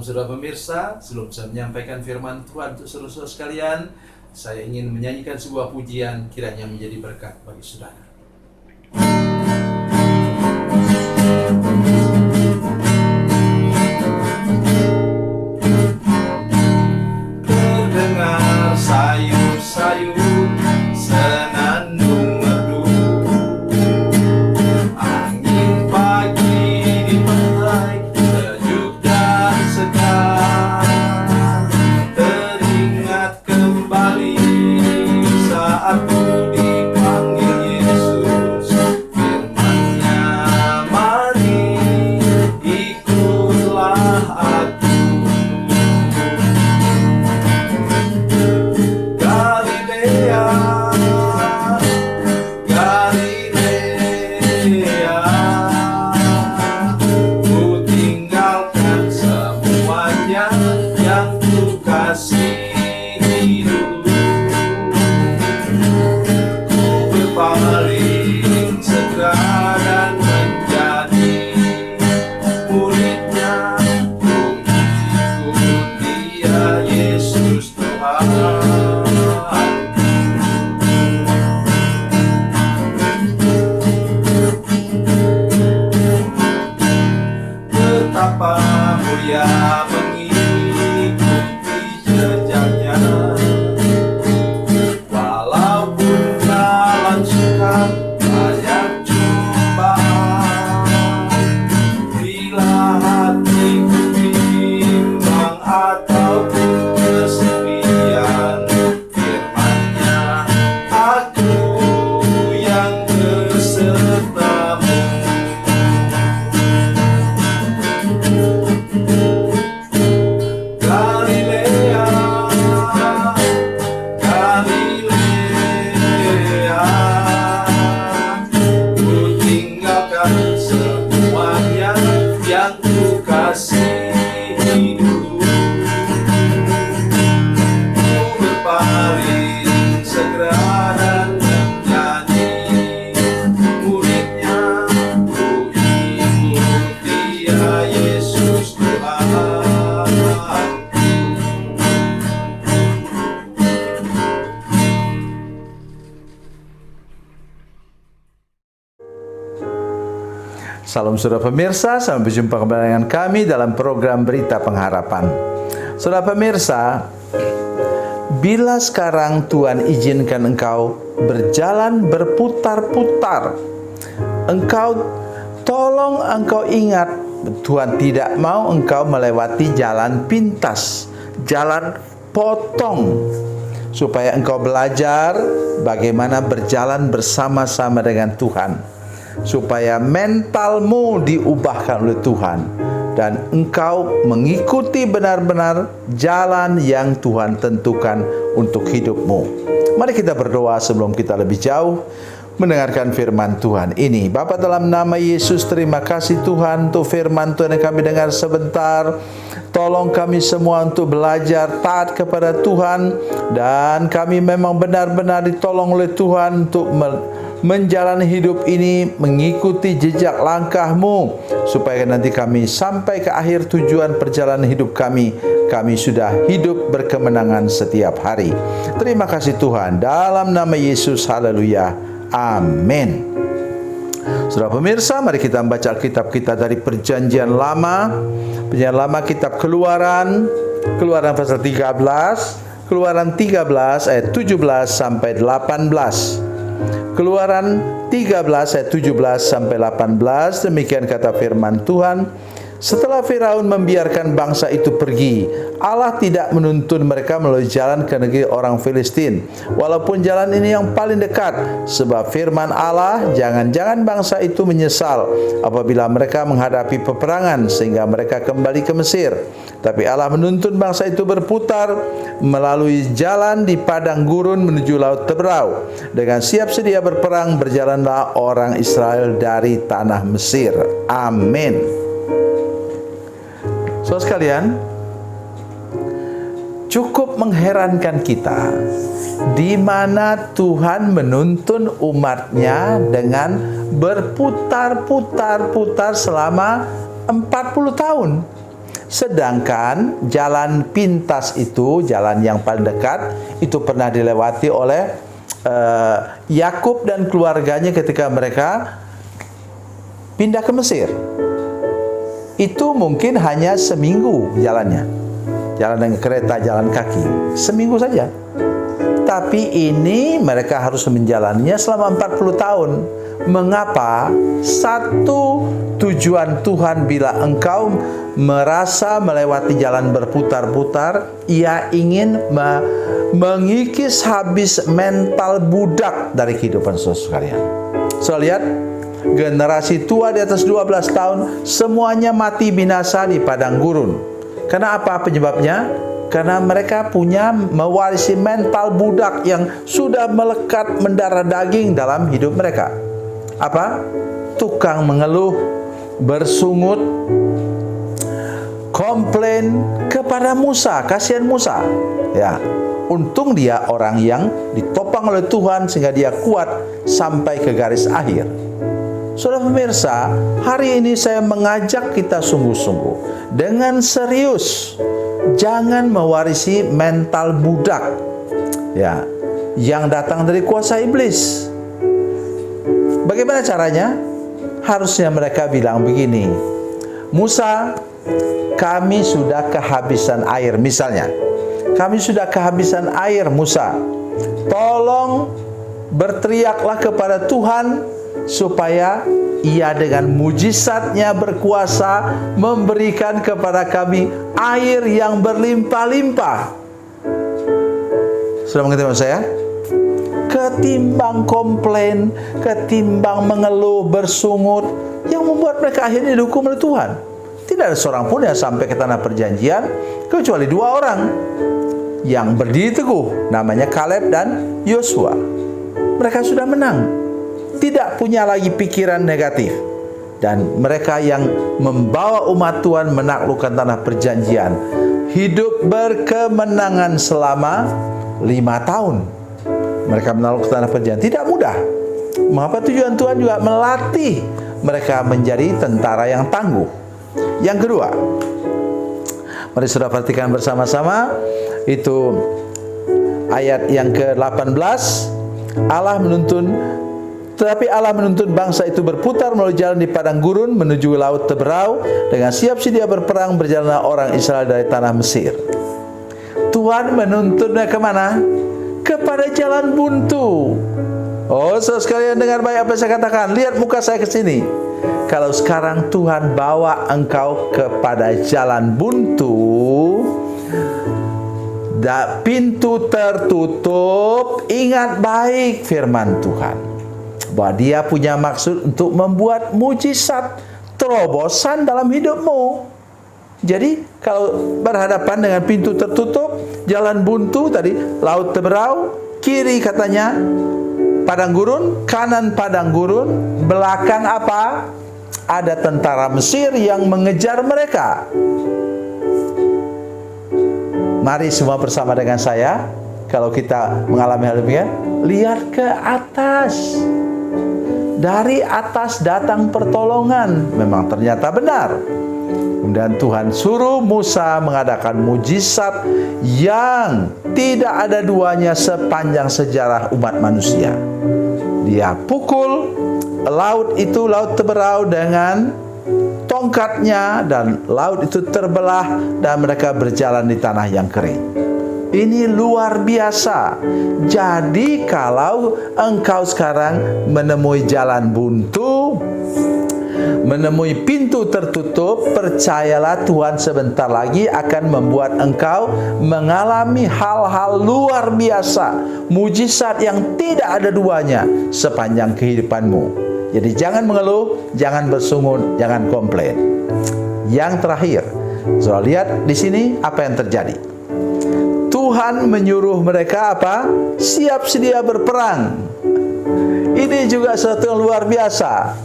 Salam saudara pemirsa, sebelum saya menyampaikan firman Tuhan untuk saudara sekalian, saya ingin menyanyikan sebuah pujian kiranya menjadi berkat bagi saudara. Terdengar sayup-sayup senandung merdu, angin pagi di pantai sejuk dan segar. Teringat kembali saat ku dipanggil Yesus, firman-Nya, mari ikutlah aku. Galilea, Galilea, ku tinggalkan semuanya yang ku kasihi dulu. Ku berpaling segera dan menjadi murid-Nya. Ku ikut Dia, Yesus Tuhan. Betapa mulia mengikuti jejaknya, walaupun jalan sukar banyak cobaan. Bila hatiku bimbang ataupun kesepian, firman-Nya, aku yang besertamu. Galilea, Galilea, ku tinggalkan semuanya yang ku kasihi dulu. Ku berpaling segera dan menjadi murid-Nya. Ku ikut Dia, Yesus Tuhan. Salam saudara pemirsa, sampai berjumpa kembali dengan kami dalam program Berita Pengharapan. Saudara pemirsa, bila sekarang Tuhan izinkan engkau berjalan berputar-putar, tolong engkau ingat, Tuhan tidak mau engkau melewati jalan pintas, jalan potong, supaya engkau belajar bagaimana berjalan bersama-sama dengan Tuhan, supaya mentalmu diubahkan oleh Tuhan dan engkau mengikuti benar-benar jalan yang Tuhan tentukan untuk hidupmu. Mari kita berdoa sebelum kita lebih jauh mendengarkan firman Tuhan ini. Bapa, dalam nama Yesus, terima kasih Tuhan untuk firman Tuhan yang kami dengar sebentar. Tolong kami semua untuk belajar taat kepada Tuhan, dan kami memang benar-benar ditolong oleh Tuhan untuk menjalani hidup ini mengikuti jejak langkah-Mu, supaya nanti kami sampai ke akhir tujuan perjalanan hidup kami sudah hidup berkemenangan setiap hari. Terima kasih Tuhan, dalam nama Yesus, haleluya, amin. Saudara pemirsa, mari kita membaca kitab kita dari Perjanjian Lama. Perjanjian Lama, kitab Keluaran pasal 13, Keluaran 13 ayat 17 sampai 18. Keluaran 13 ayat 17 sampai 18, demikian kata firman Tuhan. Setelah Firaun membiarkan bangsa itu pergi, Allah tidak menuntun mereka melalui jalan ke negeri orang Filistin, walaupun jalan ini yang paling dekat. Sebab firman Allah, jangan-jangan bangsa itu menyesal apabila mereka menghadapi peperangan sehingga mereka kembali ke Mesir. Tapi Allah menuntun bangsa itu berputar melalui jalan di padang gurun menuju Laut Teberau. Dengan siap sedia berperang, berjalanlah orang Israel dari tanah Mesir. Amin. Saudara sekalian, cukup mengherankan kita di mana Tuhan menuntun umatnya dengan berputar-putar-putar selama 40 tahun. Sedangkan jalan pintas itu, jalan yang paling dekat, itu pernah dilewati oleh Yakub dan keluarganya ketika mereka pindah ke Mesir. Itu mungkin hanya seminggu jalannya. Jalan dengan kereta, jalan kaki. Seminggu saja. Tapi ini mereka harus menjalaninya selama 40 tahun. Mengapa? Satu tujuan Tuhan bila engkau merasa melewati jalan berputar-putar, Ia ingin mengikis habis mental budak dari kehidupan saudara sekalian. So lihat, generasi tua di atas 12 tahun semuanya mati binasa di padang gurun. Karena apa penyebabnya? Karena mereka punya mewarisi mental budak yang sudah melekat mendarah daging dalam hidup mereka. Apa? Tukang mengeluh, bersungut, komplain kepada Musa, kasihan Musa. Ya, untung dia orang yang ditopang oleh Tuhan sehingga dia kuat sampai ke garis akhir. Saudara pemirsa, hari ini saya mengajak kita sungguh-sungguh dengan serius, jangan mewarisi mental budak, ya, yang datang dari kuasa iblis. Bagaimana caranya? Harusnya mereka bilang begini, Musa, kami sudah kehabisan air. Misalnya, kami sudah kehabisan air, Musa. Tolong berteriaklah kepada Tuhan supaya Ia dengan mujizatnya berkuasa memberikan kepada kami air yang berlimpah-limpah. Sudah mengerti maksud saya? Ketimbang komplain, ketimbang mengeluh, bersungut, yang membuat mereka akhirnya dihukum oleh Tuhan. Tidak ada seorang pun yang sampai ke tanah perjanjian kecuali 2 orang yang berdiri teguh, namanya Kaleb dan Yosua. Mereka sudah menang, tidak punya lagi pikiran negatif, dan mereka yang membawa umat Tuhan menaklukkan tanah perjanjian hidup berkemenangan selama 5 tahun. Mereka menaklukkan tanah perjanjian, tidak mudah. Mengapa tujuan Tuhan juga melatih mereka menjadi tentara yang tangguh. Yang kedua, mari saudara perhatikan bersama-sama, itu ayat yang ke-18. Tetapi Allah menuntun bangsa itu berputar melalui jalan di padang gurun menuju laut Teberau. Dengan siap sedia berperang berjalanlah orang Israel dari tanah Mesir. Tuhan menuntunnya kemana? Kepada jalan buntu. Oh, saudara sekalian, dengar baik apa yang saya katakan. Lihat muka saya ke sini. Kalau sekarang Tuhan bawa engkau kepada jalan buntu, pintu tertutup, ingat baik firman Tuhan, bahwa Dia punya maksud untuk membuat mujizat, terobosan dalam hidupmu. Jadi kalau berhadapan dengan pintu tertutup, jalan buntu tadi, laut Teberau, kiri katanya padang gurun, kanan padang gurun, belakang apa? Ada tentara Mesir yang mengejar mereka. Mari semua bersama dengan saya, kalau kita mengalami hal demikian, lihat ke atas. Dari atas datang pertolongan. Memang ternyata benar. Kemudian Tuhan suruh Musa mengadakan mujizat yang tidak ada duanya sepanjang sejarah umat manusia. Dia pukul laut itu, laut Teberau, dengan tongkatnya, dan laut itu terbelah dan mereka berjalan di tanah yang kering. Ini luar biasa. Jadi kalau engkau sekarang menemui jalan buntu, menemui pintu tertutup, percayalah Tuhan sebentar lagi akan membuat engkau mengalami hal-hal luar biasa, mujizat yang tidak ada duanya sepanjang kehidupanmu. Jadi jangan mengeluh, jangan bersungut, jangan komplain. Yang terakhir, saudara lihat di sini apa yang terjadi. Tuhan menyuruh mereka apa? Siap sedia berperang. Ini juga sesuatu yang luar biasa.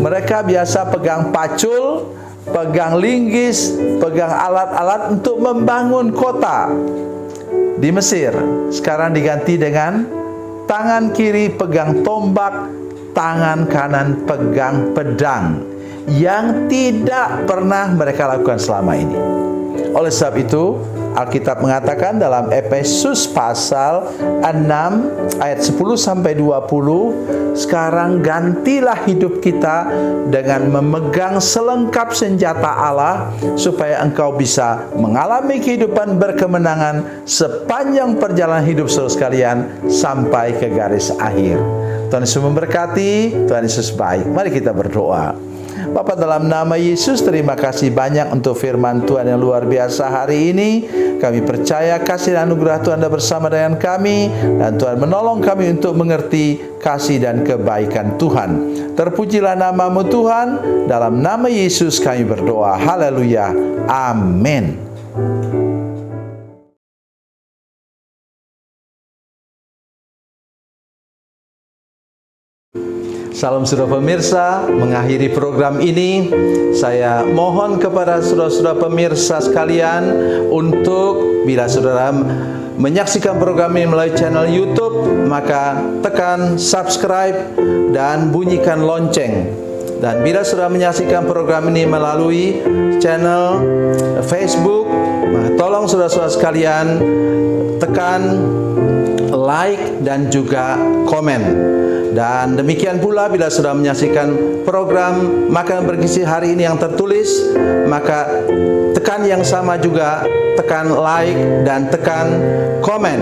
Mereka biasa pegang pacul, pegang linggis, pegang alat-alat untuk membangun kota di Mesir. Sekarang diganti dengan tangan kiri pegang tombak, tangan kanan pegang pedang. yang tidak pernah mereka lakukan selama ini. Oleh sebab itu, Alkitab mengatakan dalam Efesus pasal 6 ayat 10 sampai 20, sekarang gantilah hidup kita dengan memegang selengkap senjata Allah supaya engkau bisa mengalami kehidupan berkemenangan sepanjang perjalanan hidup saudara sekalian sampai ke garis akhir. Tuhan Yesus memberkati, Tuhan Yesus baik. Mari kita berdoa. Bapa, dalam nama Yesus, terima kasih banyak untuk firman Tuhan yang luar biasa hari ini. Kami percaya kasih dan anugerah Tuhan ada bersama dengan kami, dan Tuhan menolong kami untuk mengerti kasih dan kebaikan Tuhan. Terpujilah nama-Mu Tuhan, dalam nama Yesus kami berdoa. Haleluya. Amin. Salam saudara pemirsa, mengakhiri program ini saya mohon kepada saudara-saudara pemirsa sekalian untuk bila saudara menyaksikan program ini melalui channel YouTube, maka tekan subscribe dan bunyikan lonceng. Dan bila saudara menyaksikan program ini melalui channel Facebook, maka tolong saudara-saudara sekalian tekan like dan juga komen. Dan demikian pula bila sudah menyaksikan program Makanan Bergizi hari ini yang tertulis, maka tekan yang sama juga, tekan like dan tekan komen.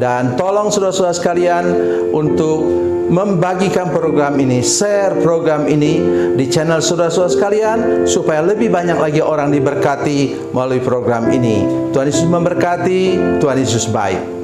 Dan tolong saudara-saudara sekalian untuk membagikan program ini, share program ini di channel saudara-saudara sekalian, supaya lebih banyak lagi orang diberkati melalui program ini. Tuhan Yesus memberkati, Tuhan Yesus baik.